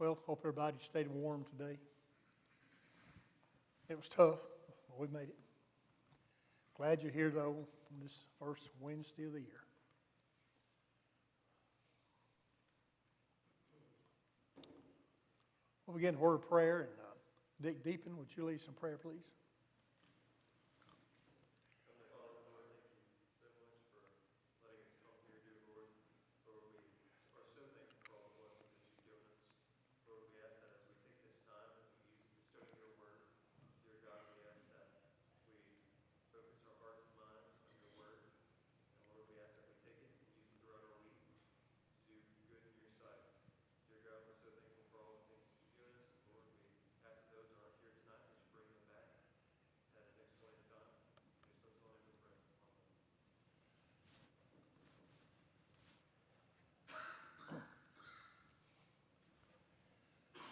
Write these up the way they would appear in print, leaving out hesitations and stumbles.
Well, hope everybody stayed warm today. It was tough, but we made it. Glad you're here, though, on this first Wednesday of the year. We'll begin a word of prayer, and Dick Deepin, would you lead some prayer, please?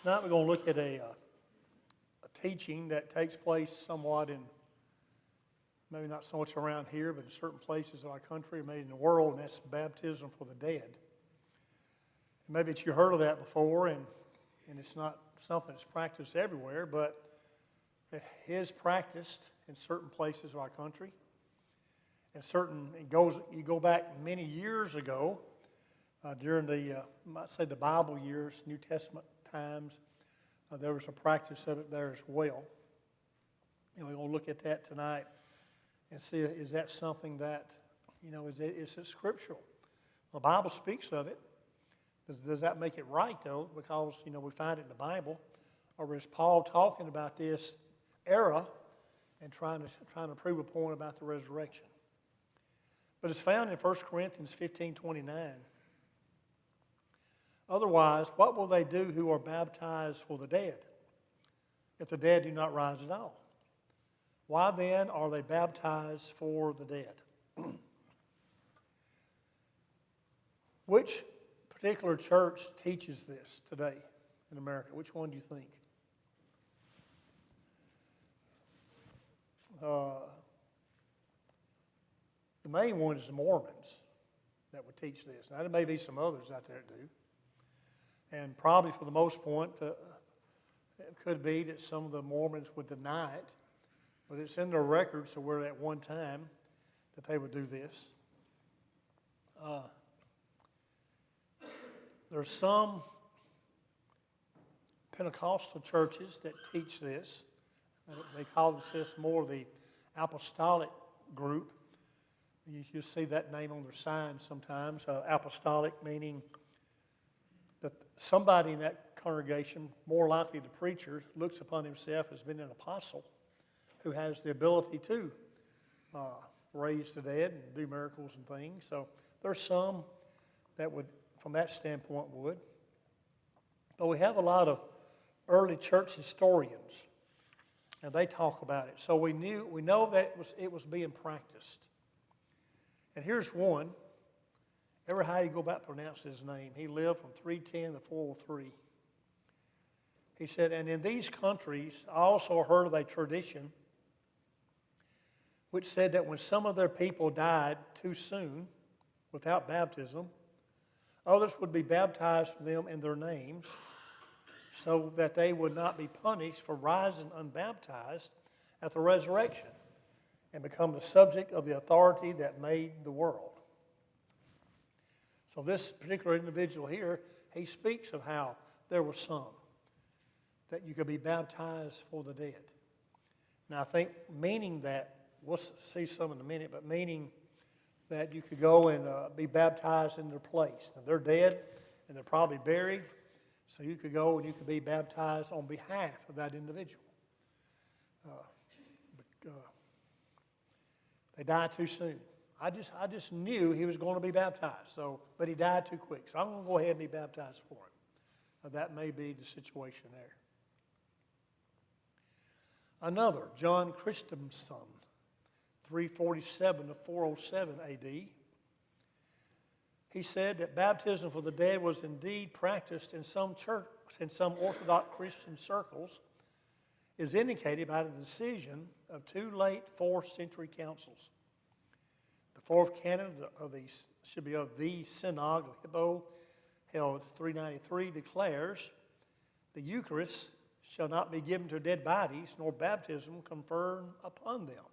Tonight we're going to look at a teaching that takes place somewhat in, maybe not so much around here, but in certain places of our country, maybe in the world, and that's baptism for the dead. Maybe you heard of that before, and it's not something that's practiced everywhere, but it is practiced in certain places of our country. And you go back many years ago, during the, I might say the Bible years, New Testament times, there was a practice of it there as well. And we're going to look at that tonight and see, is that something that, is it scriptural? The Bible speaks of it. Does that make it right, though? Because, we find it in the Bible. Or is Paul talking about this era and trying to prove a point about the resurrection? But it's found in 1 Corinthians 15:29. Otherwise, what will they do who are baptized for the dead, if the dead do not rise at all? Why then are they baptized for the dead? Which particular church teaches this today in America? Which one do you think? The main one is the Mormons that would teach this. Now, there may be some others out there that do. And probably for the most part, it could be that some of the Mormons would deny it, but it's in their records so where at one time that they would do this. There's some Pentecostal churches that teach this. They call this more the apostolic group. You see that name on their signs sometimes. Apostolic meaning that somebody in that congregation, more likely the preacher, looks upon himself as being an apostle who has the ability to raise the dead and do miracles and things. So there's some that would, from that standpoint, would. But we have a lot of early church historians, and they talk about it. So we know that it was being practiced. And here's one. Ever how you go about pronouncing his name? He lived from 310 to 403. He said, and in these countries, I also heard of a tradition which said that when some of their people died too soon, without baptism, others would be baptized for them in their names, so that they would not be punished for rising unbaptized at the resurrection and become the subject of the authority that made the world. So this particular individual here, he speaks of how there were some that you could be baptized for the dead. Now I think meaning that, we'll see some in a minute, but meaning that you could go and be baptized in their place. Now, they're dead and they're probably buried, so you could go and you could be baptized on behalf of that individual. They died too soon. I just knew he was going to be baptized, but he died too quick. So I'm going to go ahead and be baptized for him. That may be the situation there. Another, John Chrysostom, 347 to 407 AD. He said that baptism for the dead was indeed practiced in some Orthodox Christian circles, is indicated by the decision of two late 4th century councils. The fourth canon of the Synod of Hippo, held 393, declares the Eucharist shall not be given to dead bodies, nor baptism conferred upon them.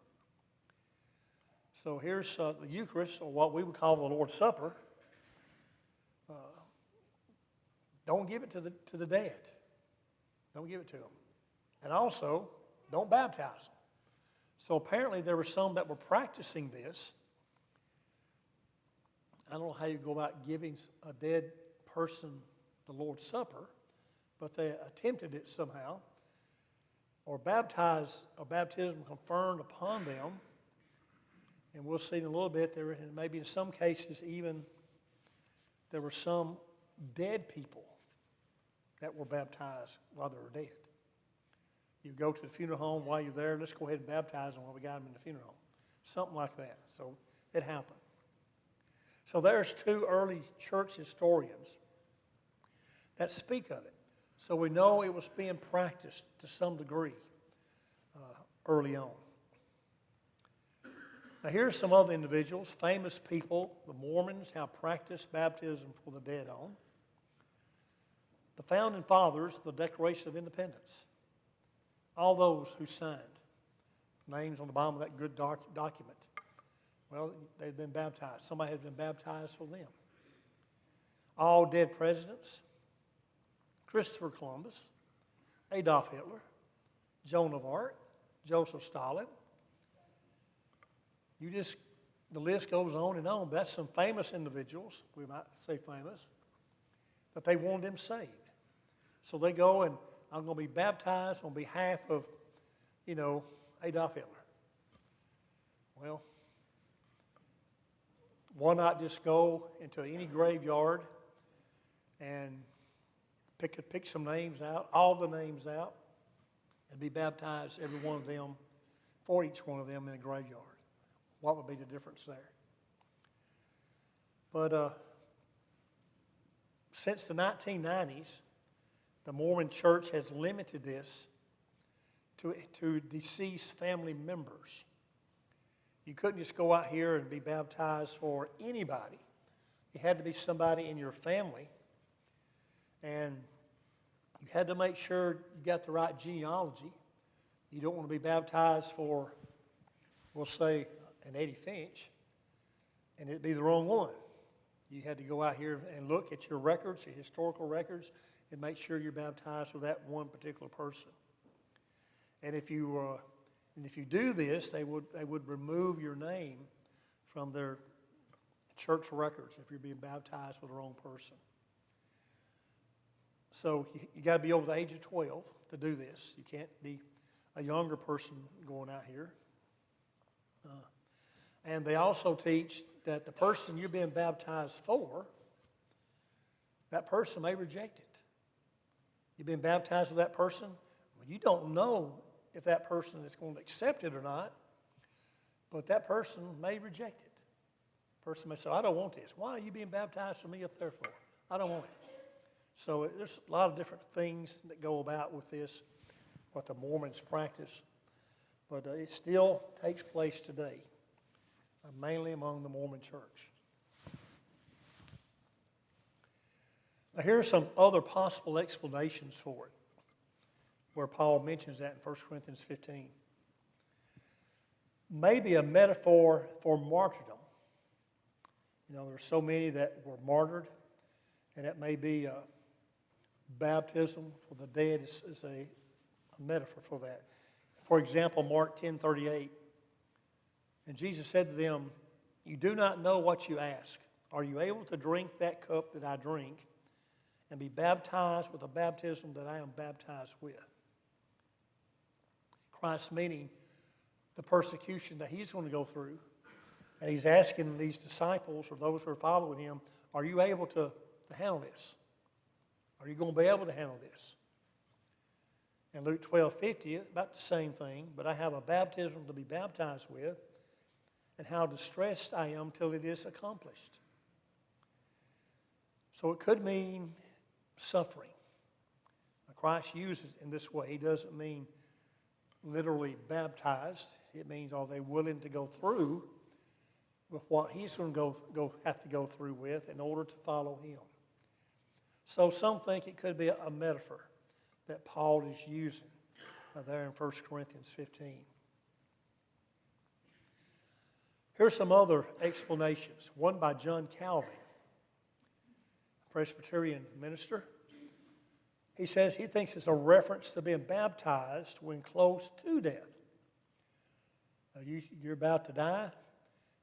So here's the Eucharist, or what we would call the Lord's Supper. Don't give it to the dead. Don't give it to them. And also, don't baptize them. So apparently there were some that were practicing this. I don't know how you go about giving a dead person the Lord's Supper, but they attempted it somehow. Or baptism conferred upon them. And we'll see in a little bit, there, and maybe in some cases even, there were some dead people that were baptized while they were dead. You go to the funeral home while you're there, let's go ahead and baptize them while we got them in the funeral home. Something like that. So it happened. So there's two early church historians that speak of it. So we know it was being practiced to some degree early on. Now here's some other individuals, famous people. The Mormons have practiced baptism for the dead on. The Founding Fathers, the Declaration of Independence. All those who signed. Names on the bottom of that good document. Well, they've been baptized. Somebody has been baptized for them. All dead presidents. Christopher Columbus, Adolf Hitler, Joan of Arc, Joseph Stalin. The list goes on and on. But that's some famous individuals, we might say famous, that they wanted them saved. So they go and I'm going to be baptized on behalf of, Adolf Hitler. Well, why not just go into any graveyard and pick some names out, all the names out, and be baptized, every one of them, for each one of them in a graveyard? What would be the difference there? But since the 1990s, the Mormon Church has limited this to deceased family members. You couldn't just go out here and be baptized for anybody. It had to be somebody in your family. And you had to make sure you got the right genealogy. You don't want to be baptized for, we'll say, an Eddie Finch, and it'd be the wrong one. You had to go out here and look at your records, your historical records, and make sure you're baptized for that one particular person. And if you do this, they would remove your name from their church records if you're being baptized with the wrong person. So you got to be over the age of 12 to do this. You can't be a younger person going out here. And they also teach that the person you're being baptized for, that person may reject it. You've been baptized with that person. Well, you don't know if that person is going to accept it or not, but that person may reject it. The person may say, I don't want this. Why are you being baptized for me up there for? I don't want it. So there's a lot of different things that go about with this, what the Mormons practice. But it still takes place today, mainly among the Mormon church. Now here are some other possible explanations for it, where Paul mentions that in 1 Corinthians 15. Maybe a metaphor for martyrdom. There's so many that were martyred, and that may be baptism for the dead is a metaphor for that. For example, Mark 10:38. And Jesus said to them, you do not know what you ask. Are you able to drink that cup that I drink and be baptized with the baptism that I am baptized with? Christ meaning the persecution that he's going to go through. And he's asking these disciples or those who are following him, are you able to handle this? Are you going to be able to handle this? In Luke 12:50, about the same thing, but I have a baptism to be baptized with, and how distressed I am till it is accomplished. So it could mean suffering. Now, Christ uses it in this way. He doesn't mean literally baptized. It means are they willing to go through with what he's going to have to go through with in order to follow him. So some think it could be a metaphor. that Paul is using there in 1 Corinthians 15. Here's some other explanations. One by John Calvin, a Presbyterian minister. He says he thinks it's a reference to being baptized when close to death. You're about to die.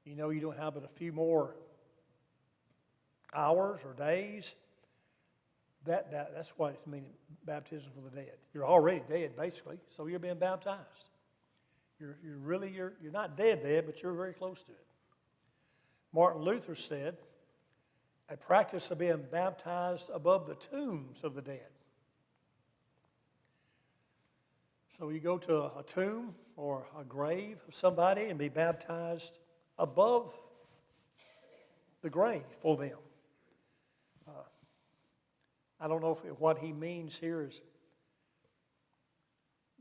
You know you don't have but a few more hours or days. That's what it's meaning, baptism for the dead. You're already dead, basically, so you're being baptized. You're not dead, but you're very close to it. Martin Luther said, a practice of being baptized above the tombs of the dead. So you go to a tomb or a grave of somebody and be baptized above the grave for them. I don't know if what he means here is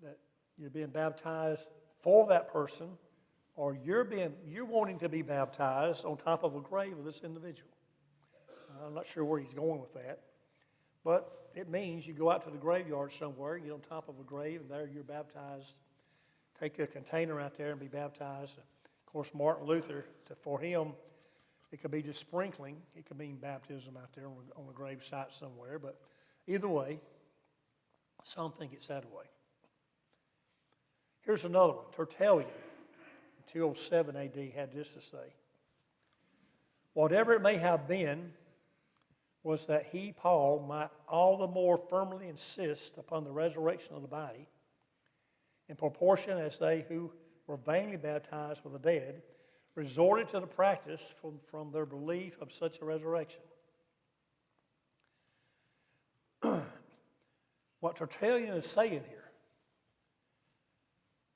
that you're being baptized for that person, or you're wanting to be baptized on top of a grave of this individual. I'm not sure where he's going with that, but it means you go out to the graveyard somewhere, get on top of a grave, and there you're baptized. Take a container out there and be baptized. Of course, Martin Luther, for him, it could be just sprinkling. It could mean baptism out there on a grave site somewhere. But either way, some think it's that way. Here's another one. Tertullian, in 207 A.D., had this to say. Whatever it may have been was that he, Paul, might all the more firmly insist upon the resurrection of the body in proportion as they who were vainly baptized with the dead resorted to the practice from their belief of such a resurrection. What Tertullian is saying here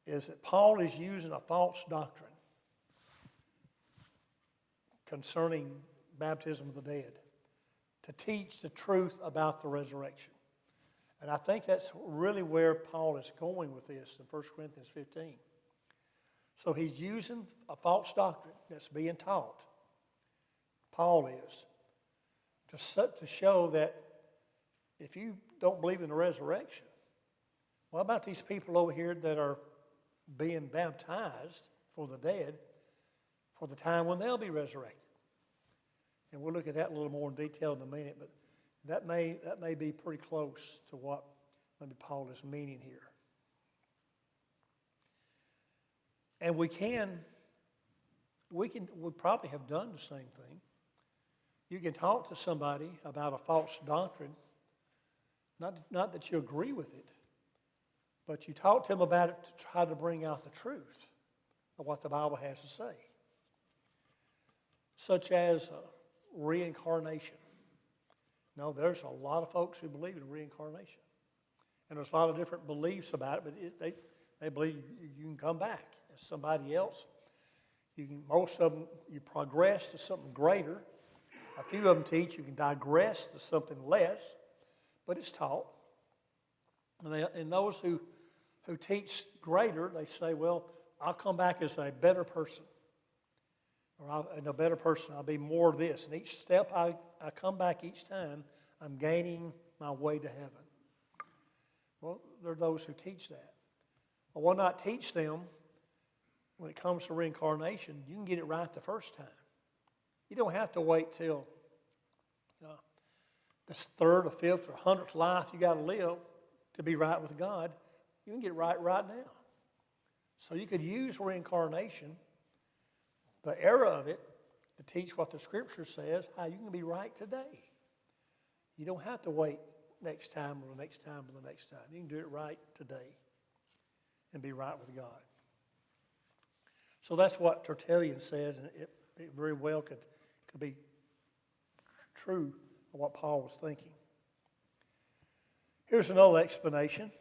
is that Paul is using a false doctrine concerning baptism of the dead to teach the truth about the resurrection. And I think that's really where Paul is going with this in 1 Corinthians 15. So he's using a false doctrine that's being taught, Paul is, to show that if you don't believe in the resurrection, what about these people over here that are being baptized for the dead for the time when they'll be resurrected? And we'll look at that a little more in detail in a minute, but that may be pretty close to what maybe Paul is meaning here. And we probably have done the same thing. You can talk to somebody about a false doctrine, not that you agree with it, but you talk to them about it to try to bring out the truth of what the Bible has to say. Such as reincarnation. No, there's a lot of folks who believe in reincarnation. And there's a lot of different beliefs about it, but they believe you can come back as somebody else. Most of them, you progress to something greater. A few of them teach you can digress to something less, but it's taught. And those who teach greater, they say, well, I'll come back as a better person. Or a better person, I'll be more of this. And each step I come back each time, I'm gaining my way to heaven. Well, there are those who teach that. Well, why not teach them when it comes to reincarnation, you can get it right the first time. You don't have to wait till this third or fifth or 100th life you got to live to be right with God. You can get it right now. So you could use reincarnation, the era of it, to teach what the Scripture says, how you can be right today. You don't have to wait next time or the next time or the next time. You can do it right today and be right with God. So that's what Tertullian says, and it very well could be true of what Paul was thinking. Here's another explanation.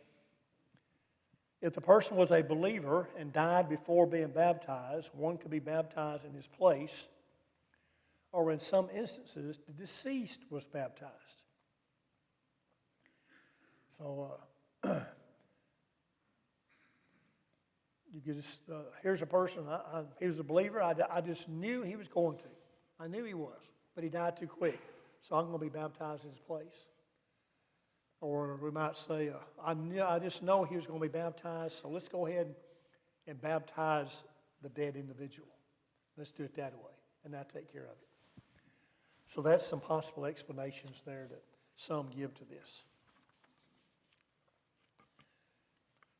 If the person was a believer and died before being baptized, one could be baptized in his place, or in some instances, the deceased was baptized. So, you could just, here's a person, he was a believer, I just knew he was going to. I knew he was, but he died too quick, so I'm going to be baptized in his place. Or we might say, I just know he was going to be baptized, so let's go ahead and baptize the dead individual. Let's do it that way, and not take care of it. So that's some possible explanations there that some give to this.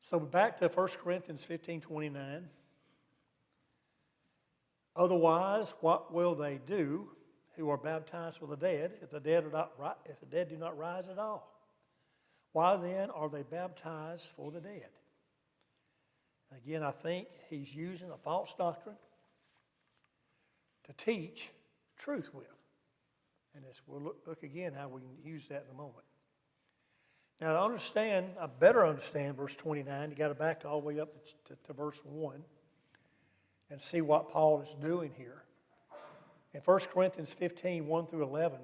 So back to 1 Corinthians 15:29. Otherwise, what will they do who are baptized for the dead if the dead do not rise at all? Why then are they baptized for the dead? Again, I think he's using a false doctrine to teach truth with. And we'll look again how we can use that in a moment. Now, I better understand verse 29. You got to back all the way up to verse 1 and see what Paul is doing here. In 1 Corinthians 15, 1 through 11,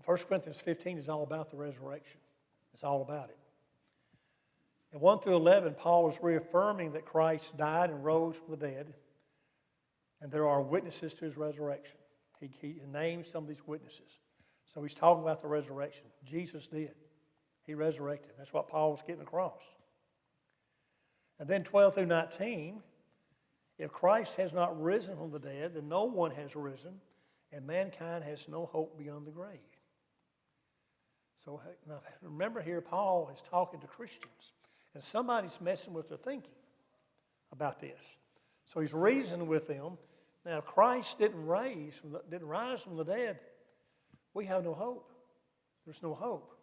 1 Corinthians 15 is all about the resurrection. It's all about it. In 1 through 11, Paul is reaffirming that Christ died and rose from the dead, and there are witnesses to his resurrection. He names some of these witnesses. So he's talking about the resurrection. Jesus did. He resurrected. That's what Paul was getting across. And then 12 through 19, if Christ has not risen from the dead, then no one has risen, and mankind has no hope beyond the grave. So now remember here, Paul is talking to Christians, and somebody's messing with their thinking about this. So he's reasoning with them. Now, if Christ didn't rise from the dead, we have no hope. There's no hope.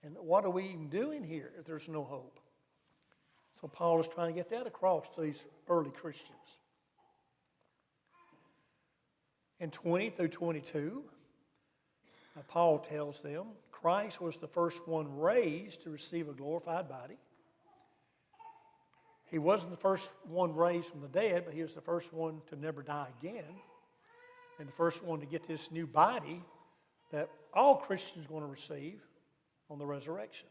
And what are we even doing here if there's no hope? So Paul is trying to get that across to these early Christians. In 20 through 22, Paul tells them, Christ was the first one raised to receive a glorified body. He wasn't the first one raised from the dead, but he was the first one to never die again, and the first one to get this new body that all Christians are going to receive on the resurrection.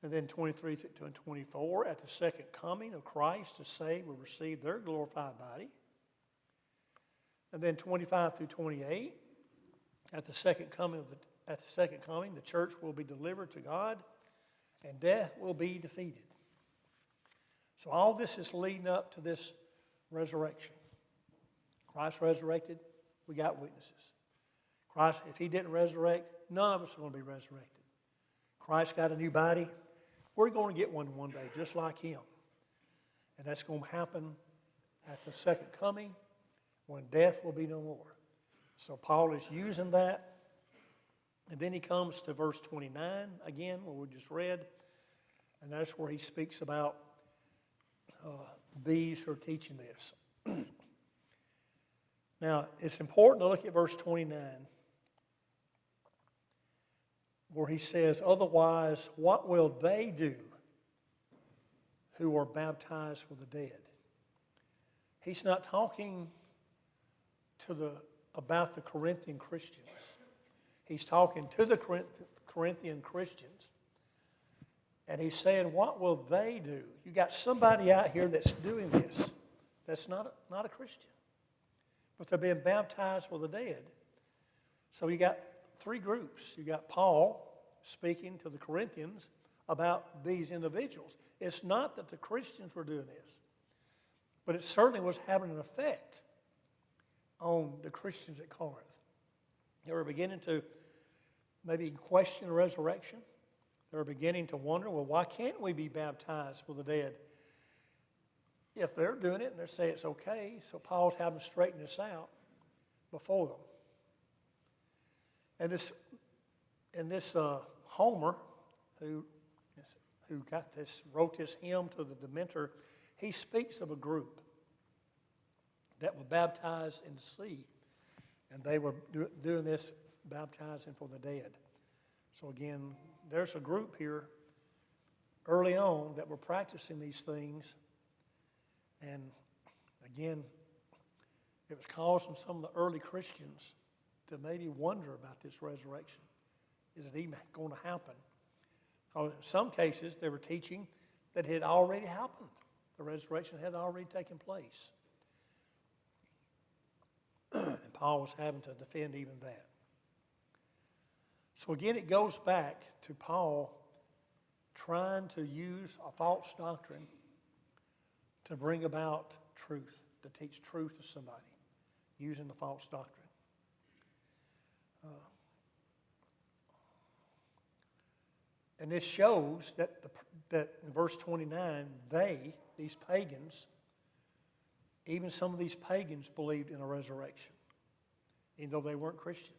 And then 23 to 24, at the second coming of Christ, the saved will receive their glorified body. And then 25 through 28, at the second coming, the church will be delivered to God, and death will be defeated. So all this is leading up to this resurrection. Christ resurrected, we got witnesses. Christ, if he didn't resurrect, none of us are going to be resurrected. Christ got a new body. We're going to get one day, just like him. And that's going to happen at the second coming, when death will be no more. So Paul is using that. And then he comes to verse 29, again, where we just read. And that's where he speaks about these who are teaching this. Now, it's important to look at verse 29, where he says, otherwise, what will they do who are baptized for the dead? He's not talking about the Corinthian Christians. He's talking to the Corinthian Christians. And he's saying, what will they do? You got somebody out here that's doing this. That's not a Christian. But they're being baptized for the dead. So you got three groups. You got Paul speaking to the Corinthians about these individuals. It's not that the Christians were doing this, but it certainly was having an effect on the Christians at Corinth. They were beginning to maybe question the resurrection. They were beginning to wonder, well, why can't we be baptized for the dead? If they're doing it and they say it's okay, so Paul's having to straighten this out before them. And this Homer, who wrote this hymn to the Demeter, he speaks of a group that were baptized in the sea, and they were doing this baptizing for the dead. So again, there's a group here early on that were practicing these things, and again, it was causing some of the early Christians to maybe wonder about this resurrection. Is it even going to happen? Or in some cases, they were teaching that it had already happened. The resurrection had already taken place. And Paul was having to defend even that. So again, it goes back to Paul trying to use a false doctrine to bring about truth, to teach truth to somebody, using the false doctrine. And this shows that, that in verse 29, these pagans, even some of these pagans believed in a resurrection, even though they weren't Christians,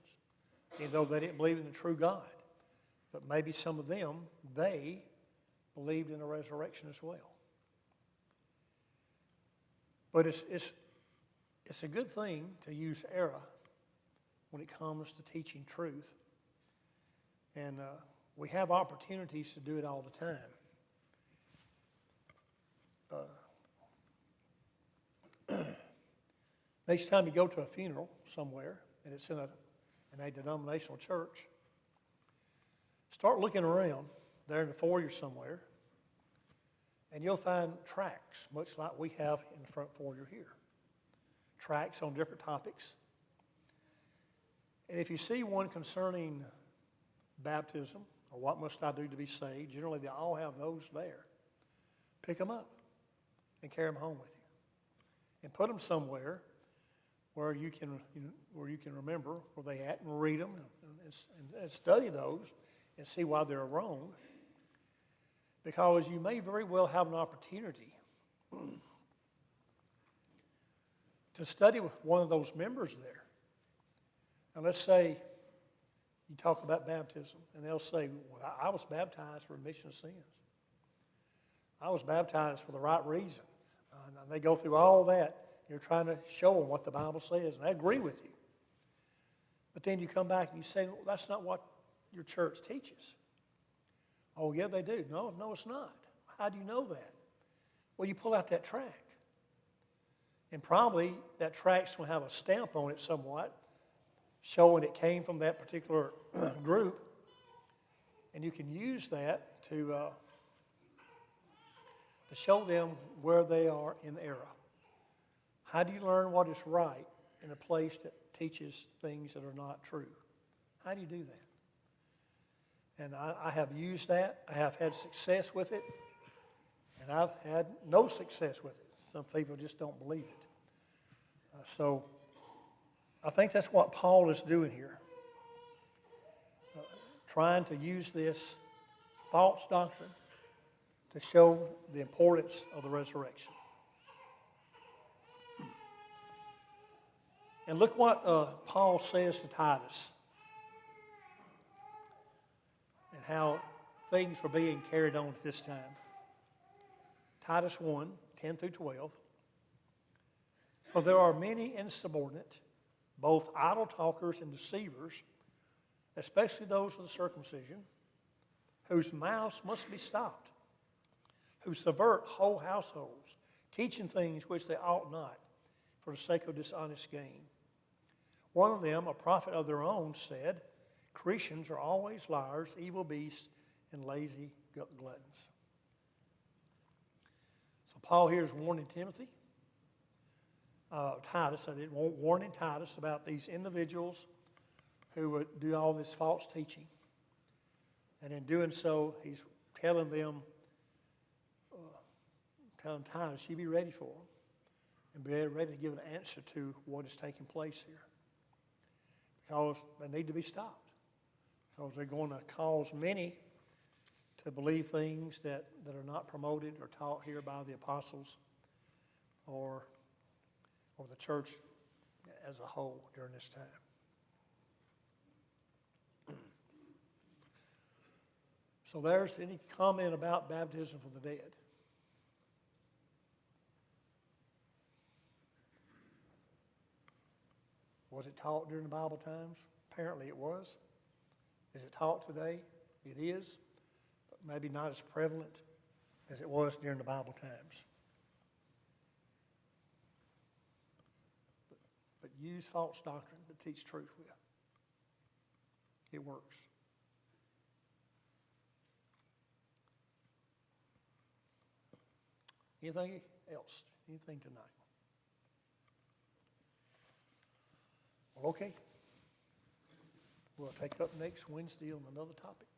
even though they didn't believe in the true God. But maybe some of them, they believed in a resurrection as well. But it's a good thing to use error when it comes to teaching truth. And we have opportunities to do it all the time. Next time you go to a funeral somewhere, and it's in a denominational church, start looking around there in the foyer somewhere, and you'll find tracts, much like we have in the front foyer here. Tracts on different topics. And if you see one concerning baptism, or what must I do to be saved, generally they all have those there. Pick them up and carry them home with you. And put them somewhere where you can remember where they at, and read them and study those and see why they're wrong. Because you may very well have an opportunity to study with one of those members there. Now let's say you talk about baptism, and they'll say, well, I was baptized for remission of sins. I was baptized for the right reason. And they go through all that. You're trying to show them what the Bible says, and I agree with you. But then you come back and you say, well, that's not what your church teaches. Oh, yeah, they do. No, it's not. How do you know that? Well, you pull out that tract. And probably that tract's going to have a stamp on it somewhat, showing it came from that particular group. And you can use that to show them where they are in error. How do you learn what is right in a place that teaches things that are not true? How do you do that? And I have used that. I have had success with it. And I've had no success with it. Some people just don't believe it. So I think that's what Paul is doing here. Trying to use this false doctrine to show the importance of the resurrection. And look what Paul says to Titus and how things were being carried on at this time. Titus 1, 10 through 12. For there are many insubordinate, both idle talkers and deceivers, especially those of the circumcision, whose mouths must be stopped, who subvert whole households, teaching things which they ought not, for the sake of dishonest gain. One of them, a prophet of their own, said, Cretans are always liars, evil beasts, and lazy gluttons. So Paul here is warning Titus, warning Titus about these individuals who would do all this false teaching. And in doing so, he's telling Titus, you be ready for them and be ready to give an answer to what is taking place here. Because they need to be stopped. Because they're going to cause many to believe things that are not promoted or taught here by the apostles or the church as a whole during this time. So there's any comment about baptism for the dead? Was it taught during the Bible times? Apparently it was. Is it taught today? It is, but maybe not as prevalent as it was during the Bible times. But use false doctrine to teach truth with. It works. Anything else? Anything tonight? Well, okay. We'll take up next Wednesday on another topic.